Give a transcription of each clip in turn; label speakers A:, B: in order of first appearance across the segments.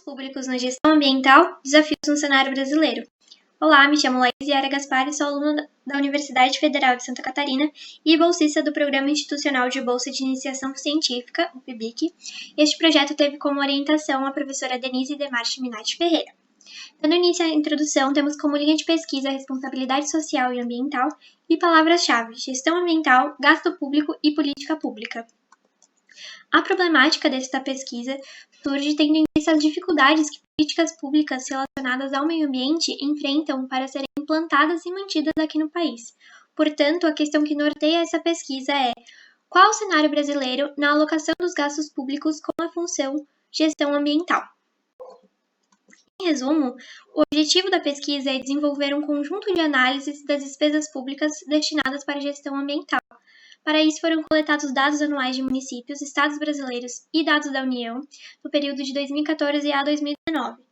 A: públicos na gestão ambiental, desafios no cenário brasileiro. Olá, me chamo Laís Yara Gaspar e sou aluna da Universidade Federal de Santa Catarina e bolsista do Programa Institucional de Bolsa de Iniciação Científica, o PIBIC. Este projeto teve como orientação a professora Denise Demarche Minati Ferreira. Dando início à introdução, temos como linha de pesquisa a responsabilidade social e ambiental e palavras-chave: gestão ambiental, gasto público e política pública. A problemática desta pesquisa surge tendo em vista as dificuldades que políticas públicas relacionadas ao meio ambiente enfrentam para serem implantadas e mantidas aqui no país. Portanto, a questão que norteia essa pesquisa é: qual o cenário brasileiro na alocação dos gastos públicos com a função gestão ambiental? Em resumo, o objetivo da pesquisa é desenvolver um conjunto de análises das despesas públicas destinadas para a gestão ambiental. Para isso, foram coletados dados anuais de municípios, estados brasileiros e dados da União no período de 2014 a 2019.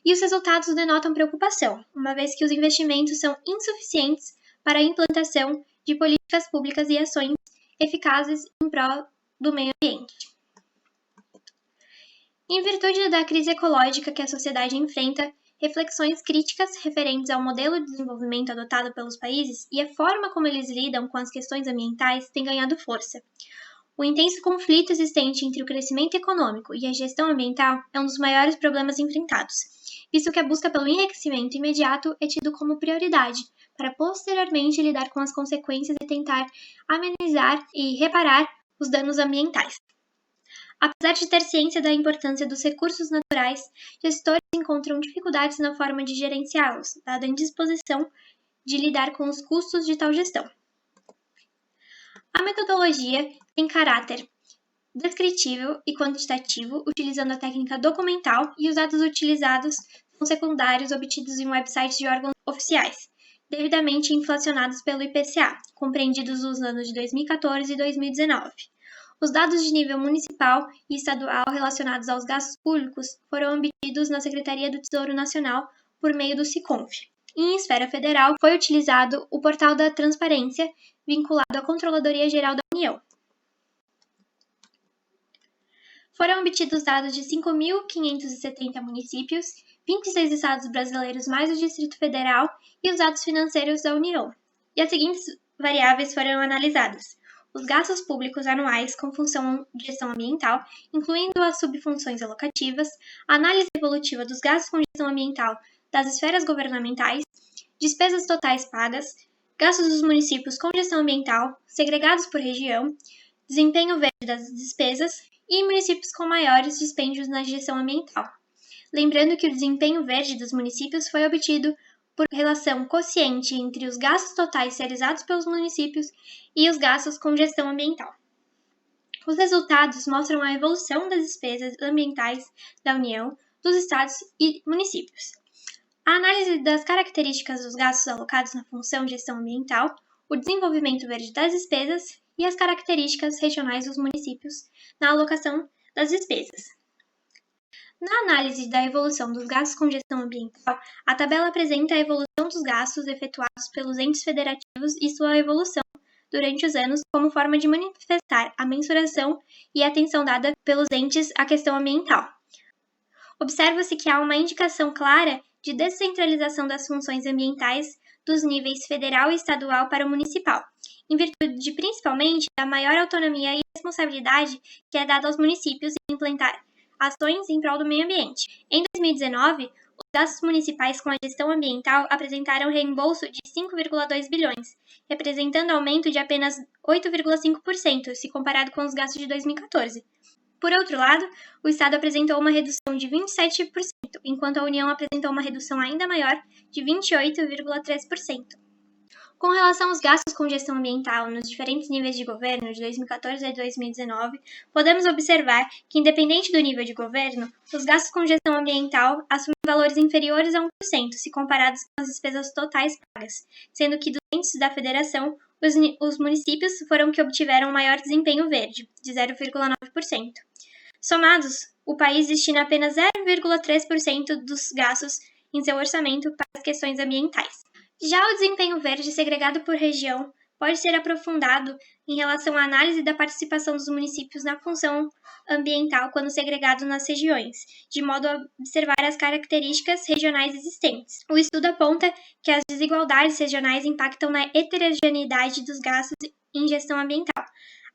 A: E os resultados denotam preocupação, uma vez que os investimentos são insuficientes para a implantação de políticas públicas e ações eficazes em prol do meio ambiente. Em virtude da crise ecológica que a sociedade enfrenta, reflexões críticas referentes ao modelo de desenvolvimento adotado pelos países e a forma como eles lidam com as questões ambientais têm ganhado força. O intenso conflito existente entre o crescimento econômico e a gestão ambiental é um dos maiores problemas enfrentados, visto que a busca pelo enriquecimento imediato é tido como prioridade, para posteriormente lidar com as consequências e tentar amenizar e reparar os danos ambientais. Apesar de ter ciência da importância dos recursos naturais, gestores encontram dificuldades na forma de gerenciá-los, dada a indisposição de lidar com os custos de tal gestão. A metodologia tem caráter descritivo e quantitativo, utilizando a técnica documental, e os dados utilizados são secundários obtidos em websites de órgãos oficiais, devidamente inflacionados pelo IPCA, compreendidos nos anos de 2014 e 2019. Os dados de nível municipal e estadual relacionados aos gastos públicos foram obtidos na Secretaria do Tesouro Nacional por meio do SICONF. Em esfera federal, foi utilizado o Portal da Transparência, vinculado à Controladoria Geral da União. Foram obtidos dados de 5.570 municípios, 26 estados brasileiros mais o Distrito Federal e os dados financeiros da União. E as seguintes variáveis foram analisadas: os gastos públicos anuais com função de gestão ambiental, incluindo as subfunções alocativas, a análise evolutiva dos gastos com gestão ambiental das esferas governamentais, despesas totais pagas, gastos dos municípios com gestão ambiental, segregados por região, desempenho verde das despesas e municípios com maiores dispêndios na gestão ambiental. Lembrando que o desempenho verde dos municípios foi obtido por relação quociente entre os gastos totais realizados pelos municípios e os gastos com gestão ambiental. Os resultados mostram a evolução das despesas ambientais da União, dos estados e municípios. A análise das características dos gastos alocados na função gestão ambiental, o desenvolvimento verde das despesas e as características regionais dos municípios na alocação das despesas. Na análise da evolução dos gastos com gestão ambiental, a tabela apresenta a evolução dos gastos efetuados pelos entes federativos e sua evolução durante os anos como forma de manifestar a mensuração e a atenção dada pelos entes à questão ambiental. Observa-se que há uma indicação clara de descentralização das funções ambientais dos níveis federal e estadual para o municipal, em virtude principalmente da maior autonomia e responsabilidade que é dada aos municípios em implantar ações em prol do meio ambiente. Em 2019, os gastos municipais com a gestão ambiental apresentaram reembolso de 5,2 bilhões, representando aumento de apenas 8,5% se comparado com os gastos de 2014. Por outro lado, o Estado apresentou uma redução de 27%, enquanto a União apresentou uma redução ainda maior de 28,3%. Com relação aos gastos com gestão ambiental nos diferentes níveis de governo de 2014 a 2019, podemos observar que, independente do nível de governo, os gastos com gestão ambiental assumem valores inferiores a 1% se comparados com as despesas totais pagas, sendo que dos entes da federação, os municípios foram que obtiveram maior desempenho verde, de 0,9%. Somados, o país destina apenas 0,3% dos gastos em seu orçamento para as questões ambientais. Já o desempenho verde segregado por região pode ser aprofundado em relação à análise da participação dos municípios na função ambiental quando segregados nas regiões, de modo a observar as características regionais existentes. O estudo aponta que as desigualdades regionais impactam na heterogeneidade dos gastos em gestão ambiental.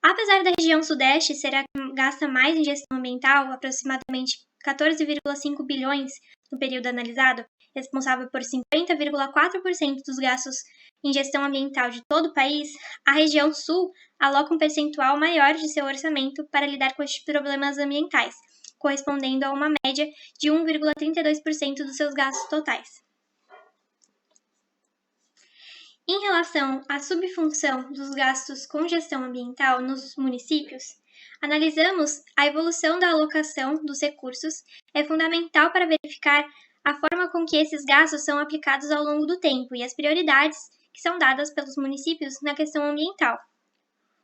A: Apesar da região sudeste ser a que gasta mais em gestão ambiental, aproximadamente 14,5 bilhões no período analisado, responsável por 50,4% dos gastos em gestão ambiental de todo o país, a região sul aloca um percentual maior de seu orçamento para lidar com estes problemas ambientais, correspondendo a uma média de 1,32% dos seus gastos totais. Em relação à subfunção dos gastos com gestão ambiental nos municípios, analisamos a evolução da alocação dos recursos é fundamental para verificar a forma com que esses gastos são aplicados ao longo do tempo e as prioridades que são dadas pelos municípios na questão ambiental.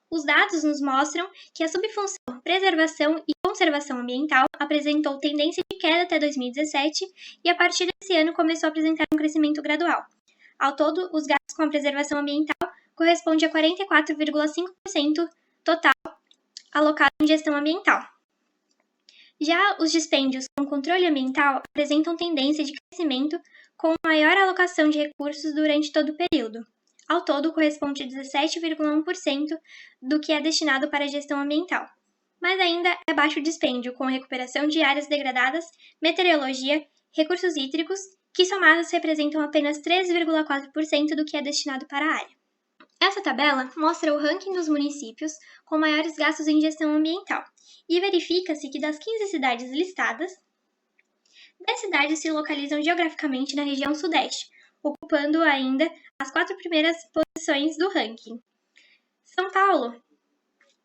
A: Os dados nos mostram que a subfunção preservação e conservação ambiental apresentou tendência de queda até 2017 e a partir desse ano começou a apresentar um crescimento gradual. Ao todo, os gastos com a preservação ambiental correspondem a 44,5% total alocado em gestão ambiental. Já os dispêndios com controle ambiental apresentam tendência de crescimento com maior alocação de recursos durante todo o período. Ao todo, corresponde a 17,1% do que é destinado para a gestão ambiental. Mas ainda é baixo o dispêndio com recuperação de áreas degradadas, meteorologia, recursos hídricos, que somados representam apenas 13,4% do que é destinado para a área. Essa tabela mostra o ranking dos municípios com maiores gastos em gestão ambiental e verifica-se que das 15 cidades listadas, 10 cidades se localizam geograficamente na região sudeste, ocupando ainda as 4 primeiras posições do ranking. São Paulo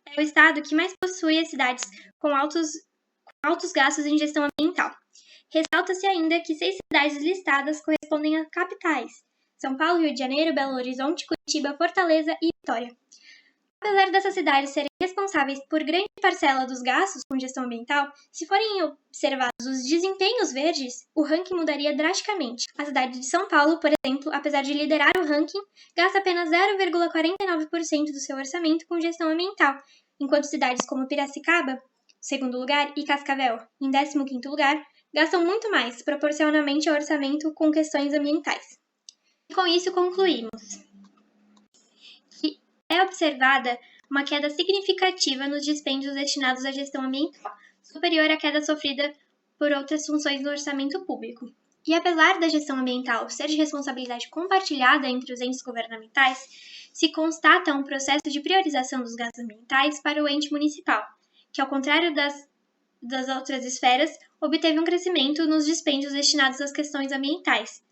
A: é o estado que mais possui as cidades com altos gastos em gestão ambiental. Ressalta-se ainda que 6 cidades listadas correspondem a capitais: São Paulo, Rio de Janeiro, Belo Horizonte, Curitiba, Fortaleza e Vitória. Apesar dessas cidades serem responsáveis por grande parcela dos gastos com gestão ambiental, se forem observados os desempenhos verdes, o ranking mudaria drasticamente. A cidade de São Paulo, por exemplo, apesar de liderar o ranking, gasta apenas 0,49% do seu orçamento com gestão ambiental, enquanto cidades como Piracicaba, segundo lugar, e Cascavel, em 15º lugar, gastam muito mais, proporcionalmente ao orçamento com questões ambientais. E com isso concluímos que é observada uma queda significativa nos dispêndios destinados à gestão ambiental, superior à queda sofrida por outras funções do orçamento público. E apesar da gestão ambiental ser de responsabilidade compartilhada entre os entes governamentais, se constata um processo de priorização dos gastos ambientais para o ente municipal, que, ao contrário das outras esferas, obteve um crescimento nos dispêndios destinados às questões ambientais,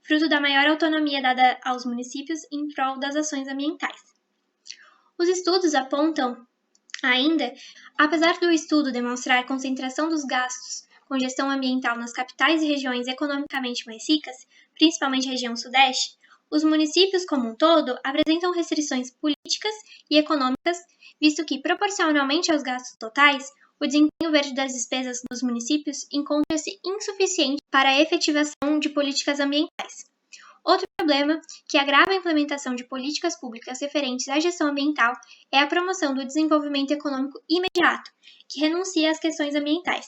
A: fruto da maior autonomia dada aos municípios em prol das ações ambientais. Os estudos apontam ainda, apesar do estudo demonstrar concentração dos gastos com gestão ambiental nas capitais e regiões economicamente mais ricas, principalmente a região sudeste, os municípios como um todo apresentam restrições políticas e econômicas, visto que, proporcionalmente aos gastos totais, o desempenho verde das despesas dos municípios encontra-se insuficiente para a efetivação de políticas ambientais. Outro problema que agrava a implementação de políticas públicas referentes à gestão ambiental é a promoção do desenvolvimento econômico imediato, que renuncia às questões ambientais.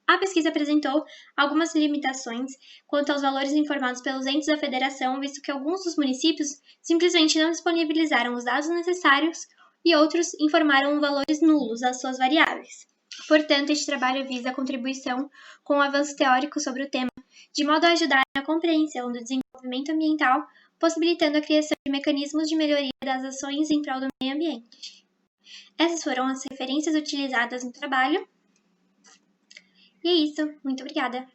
A: A pesquisa apresentou algumas limitações quanto aos valores informados pelos entes da federação, visto que alguns dos municípios simplesmente não disponibilizaram os dados necessários e outros informaram valores nulos às suas variáveis. Portanto, este trabalho visa a contribuição com o avanço teórico sobre o tema, de modo a ajudar na compreensão do desenvolvimento ambiental, possibilitando a criação de mecanismos de melhoria das ações em prol do meio ambiente. Essas foram as referências utilizadas no trabalho. E é isso. Muito obrigada!